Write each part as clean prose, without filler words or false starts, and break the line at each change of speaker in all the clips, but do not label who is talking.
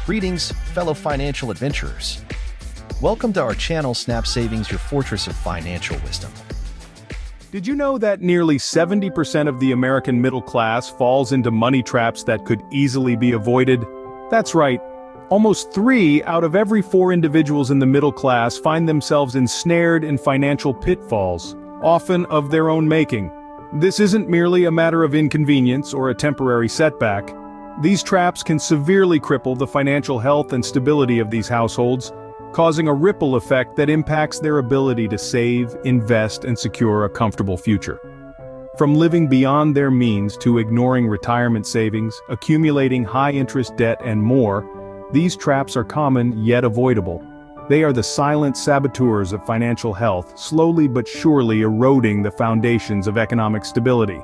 Greetings, fellow financial adventurers. Welcome to our channel, Snap Savings, your fortress of financial wisdom.
Did you know that nearly 70% of the American middle class falls into money traps that could easily be avoided? That's right. Almost 3 out of every 4 individuals in the middle class find themselves ensnared in financial pitfalls, often of their own making. This isn't merely a matter of inconvenience or a temporary setback. These traps can severely cripple the financial health and stability of these households, causing a ripple effect that impacts their ability to save, invest, and secure a comfortable future. From living beyond their means to ignoring retirement savings, accumulating high-interest debt, and more, these traps are common yet avoidable. They are the silent saboteurs of financial health, slowly but surely eroding the foundations of economic stability.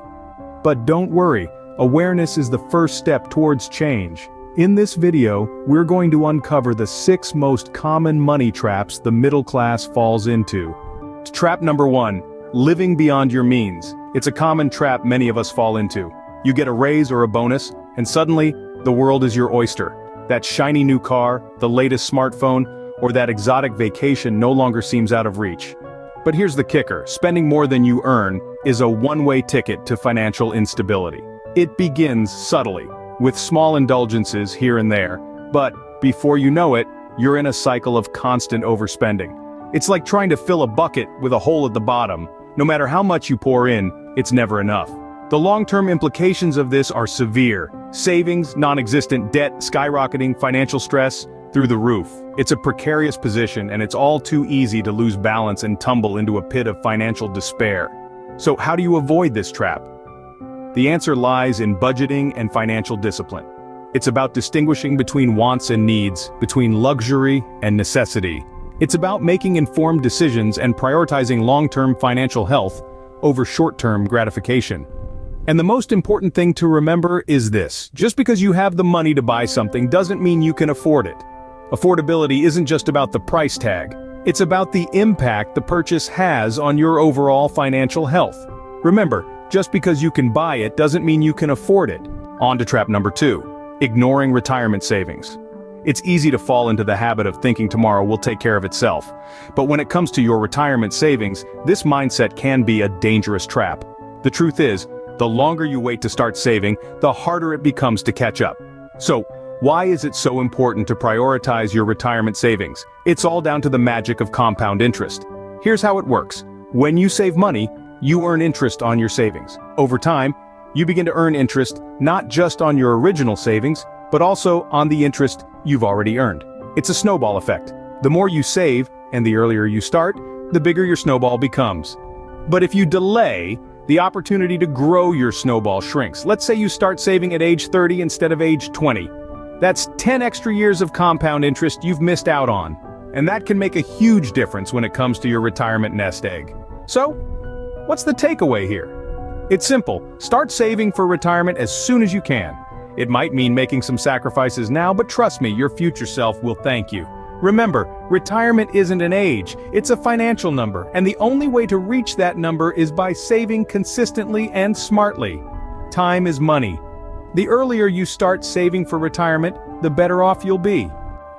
But don't worry, awareness is the first step towards change. In this video, we're going to uncover the 6 most common money traps the middle class falls into. Trap number 1, living beyond your means. It's a common trap many of us fall into. You get a raise or a bonus, and suddenly, the world is your oyster. That shiny new car, the latest smartphone, or that exotic vacation no longer seems out of reach. But here's the kicker, spending more than you earn is a one-way ticket to financial instability. It begins subtly, with small indulgences here and there, but before you know it, you're in a cycle of constant overspending. It's like trying to fill a bucket with a hole at the bottom. No matter how much you pour in, it's never enough. The long-term implications of this are severe. Savings, non-existent debt, skyrocketing, financial stress, through the roof. It's a precarious position, and it's all too easy to lose balance and tumble into a pit of financial despair. So how do you avoid this trap? The answer lies in budgeting and financial discipline. It's about distinguishing between wants and needs, between luxury and necessity. It's about making informed decisions and prioritizing long-term financial health over short-term gratification. And the most important thing to remember is this: just because you have the money to buy something doesn't mean you can afford it. Affordability isn't just about the price tag. It's about the impact the purchase has on your overall financial health. Remember, just because you can buy it doesn't mean you can afford it. On to trap number 2, ignoring retirement savings. It's easy to fall into the habit of thinking tomorrow will take care of itself. But when it comes to your retirement savings, this mindset can be a dangerous trap. The truth is, the longer you wait to start saving, the harder it becomes to catch up. So, why is it so important to prioritize your retirement savings? It's all down to the magic of compound interest. Here's how it works. When you save money, you earn interest on your savings. Over time, you begin to earn interest not just on your original savings, but also on the interest you've already earned. It's a snowball effect. The more you save, and the earlier you start, the bigger your snowball becomes. But if you delay, the opportunity to grow your snowball shrinks. Let's say you start saving at age 30 instead of age 20. That's 10 extra years of compound interest you've missed out on. And that can make a huge difference when it comes to your retirement nest egg. So, what's the takeaway here? It's simple. Start saving for retirement as soon as you can. It might mean making some sacrifices now, but trust me, your future self will thank you. Remember, retirement isn't an age, it's a financial number, and the only way to reach that number is by saving consistently and smartly. Time is money. The earlier you start saving for retirement, the better off you'll be.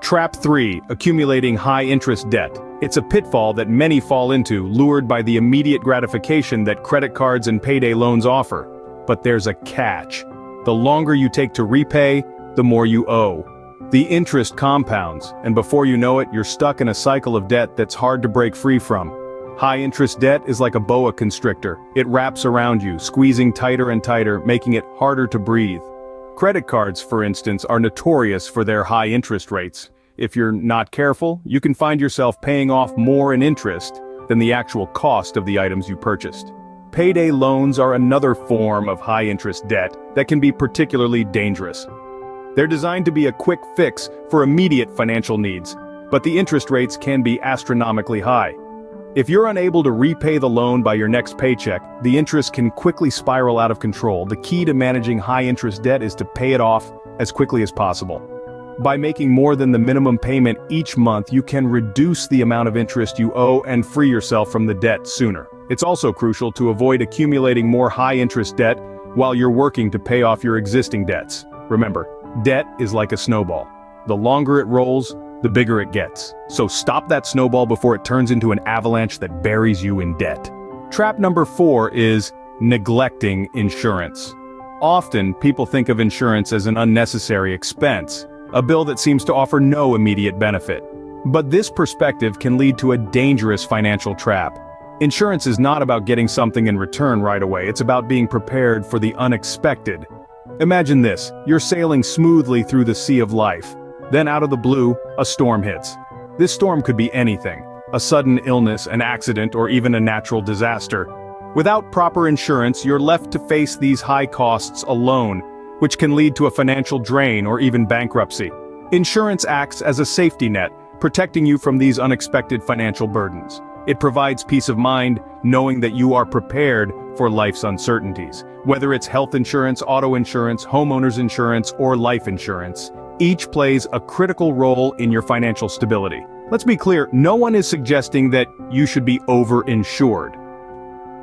Trap 3, accumulating high-interest debt. It's a pitfall that many fall into, lured by the immediate gratification that credit cards and payday loans offer. But there's a catch. The longer you take to repay, the more you owe. The interest compounds, and before you know it, you're stuck in a cycle of debt that's hard to break free from. High-interest debt is like a boa constrictor. It wraps around you, squeezing tighter and tighter, making it harder to breathe. Credit cards, for instance, are notorious for their high interest rates. If you're not careful, you can find yourself paying off more in interest than the actual cost of the items you purchased. Payday loans are another form of high-interest debt that can be particularly dangerous. They're designed to be a quick fix for immediate financial needs, but the interest rates can be astronomically high. If you're unable to repay the loan by your next paycheck, the interest can quickly spiral out of control. The key to managing high-interest debt is to pay it off as quickly as possible. By making more than the minimum payment each month, you can reduce the amount of interest you owe and free yourself from the debt sooner. It's also crucial to avoid accumulating more high-interest debt while you're working to pay off your existing debts. Remember, debt is like a snowball. The longer it rolls, the bigger it gets. So stop that snowball before it turns into an avalanche that buries you in debt. Trap number 4 is neglecting insurance. Often, people think of insurance as an unnecessary expense, a bill that seems to offer no immediate benefit. But this perspective can lead to a dangerous financial trap. Insurance is not about getting something in return right away, it's about being prepared for the unexpected. Imagine this, you're sailing smoothly through the sea of life. Then out of the blue, a storm hits. This storm could be anything, a sudden illness, an accident, or even a natural disaster. Without proper insurance, you're left to face these high costs alone, which can lead to a financial drain or even bankruptcy. Insurance acts as a safety net, protecting you from these unexpected financial burdens. It provides peace of mind, knowing that you are prepared for life's uncertainties. Whether it's health insurance, auto insurance, homeowners insurance, or life insurance, each plays a critical role in your financial stability. Let's be clear, no one is suggesting that you should be over-insured.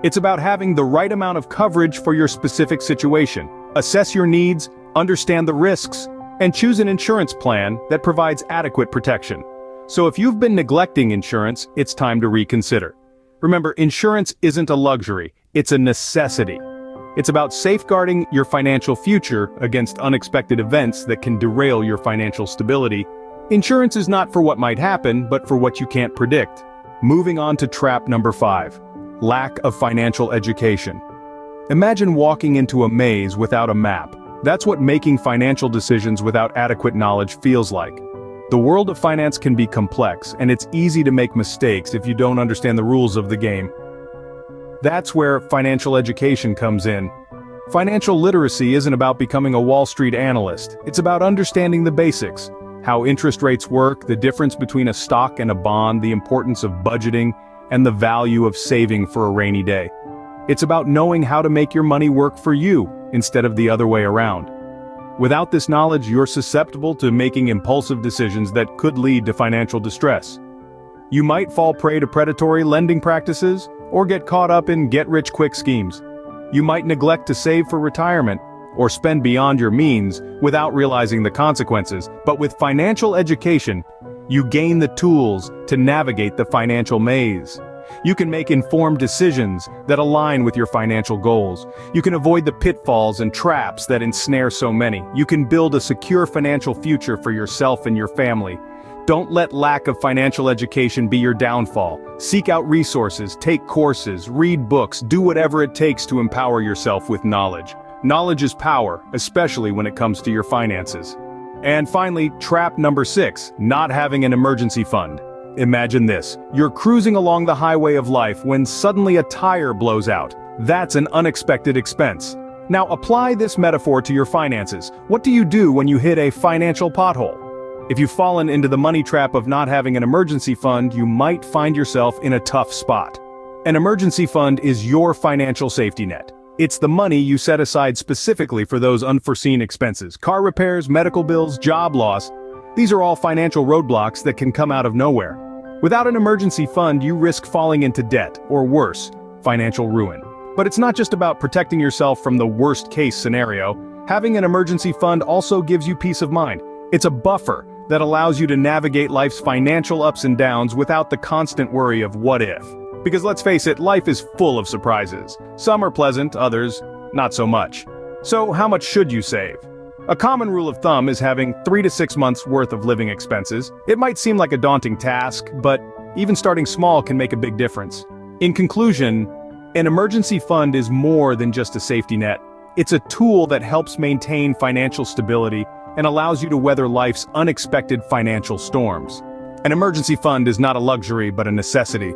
It's about having the right amount of coverage for your specific situation. Assess your needs, understand the risks, and choose an insurance plan that provides adequate protection. So if you've been neglecting insurance, it's time to reconsider. Remember, insurance isn't a luxury, it's a necessity. It's about safeguarding your financial future against unexpected events that can derail your financial stability. Insurance is not for what might happen, but for what you can't predict. Moving on to trap number 5. Lack of financial education. Imagine walking into a maze without a map. That's what making financial decisions without adequate knowledge feels like. The world of finance can be complex, and it's easy to make mistakes if you don't understand the rules of the game. That's where financial education comes in. Financial literacy isn't about becoming a Wall Street analyst, it's about understanding the basics. How interest rates work, the difference between a stock and a bond, the importance of budgeting, and the value of saving for a rainy day. It's about knowing how to make your money work for you, instead of the other way around. Without this knowledge, you're susceptible to making impulsive decisions that could lead to financial distress. You might fall prey to predatory lending practices, or get caught up in get-rich-quick schemes. You might neglect to save for retirement, or spend beyond your means without realizing the consequences. But with financial education, you gain the tools to navigate the financial maze. You can make informed decisions that align with your financial goals. You can avoid the pitfalls and traps that ensnare so many. You can build a secure financial future for yourself and your family. Don't let lack of financial education be your downfall. Seek out resources, take courses, read books, do whatever it takes to empower yourself with knowledge. Knowledge is power, especially when it comes to your finances. And finally, trap number 6, not having an emergency fund. Imagine this, you're cruising along the highway of life when suddenly a tire blows out. That's an unexpected expense. Now apply this metaphor to your finances. What do you do when you hit a financial pothole? If you've fallen into the money trap of not having an emergency fund, you might find yourself in a tough spot. An emergency fund is your financial safety net. It's the money you set aside specifically for those unforeseen expenses. Car repairs, medical bills, job loss. These are all financial roadblocks that can come out of nowhere. Without an emergency fund, you risk falling into debt, or worse, financial ruin. But it's not just about protecting yourself from the worst-case scenario. Having an emergency fund also gives you peace of mind. It's a buffer that allows you to navigate life's financial ups and downs without the constant worry of what if. Because let's face it, life is full of surprises. Some are pleasant, others, not so much. So how much should you save? A common rule of thumb is having 3 to 6 months worth of living expenses. It might seem like a daunting task, but even starting small can make a big difference. In conclusion, an emergency fund is more than just a safety net. It's a tool that helps maintain financial stability and allows you to weather life's unexpected financial storms. An emergency fund is not a luxury but a necessity.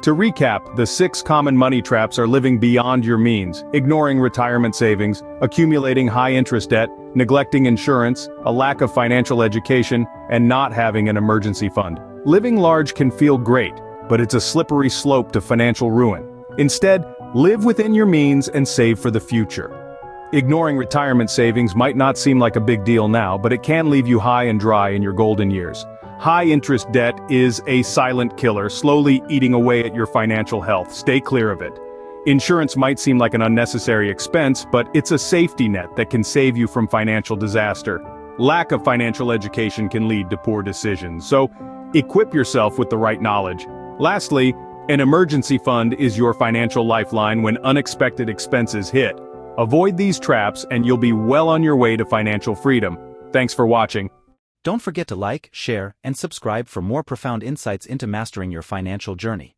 To recap, the 6 common money traps are living beyond your means, ignoring retirement savings, accumulating high-interest debt, neglecting insurance, a lack of financial education, and not having an emergency fund. Living large can feel great, but it's a slippery slope to financial ruin. Instead, live within your means and save for the future. Ignoring retirement savings might not seem like a big deal now, but it can leave you high and dry in your golden years. High-interest debt is a silent killer, slowly eating away at your financial health. Stay clear of it. Insurance might seem like an unnecessary expense, but it's a safety net that can save you from financial disaster. lack of financial education can lead to poor decisions, so equip yourself with the right knowledge. Lastly, an emergency fund is your financial lifeline when unexpected expenses hit. Avoid these traps and you'll be well on your way to financial freedom. Thanks for watching.
Don't forget to like, share, and subscribe for more profound insights into mastering your financial journey.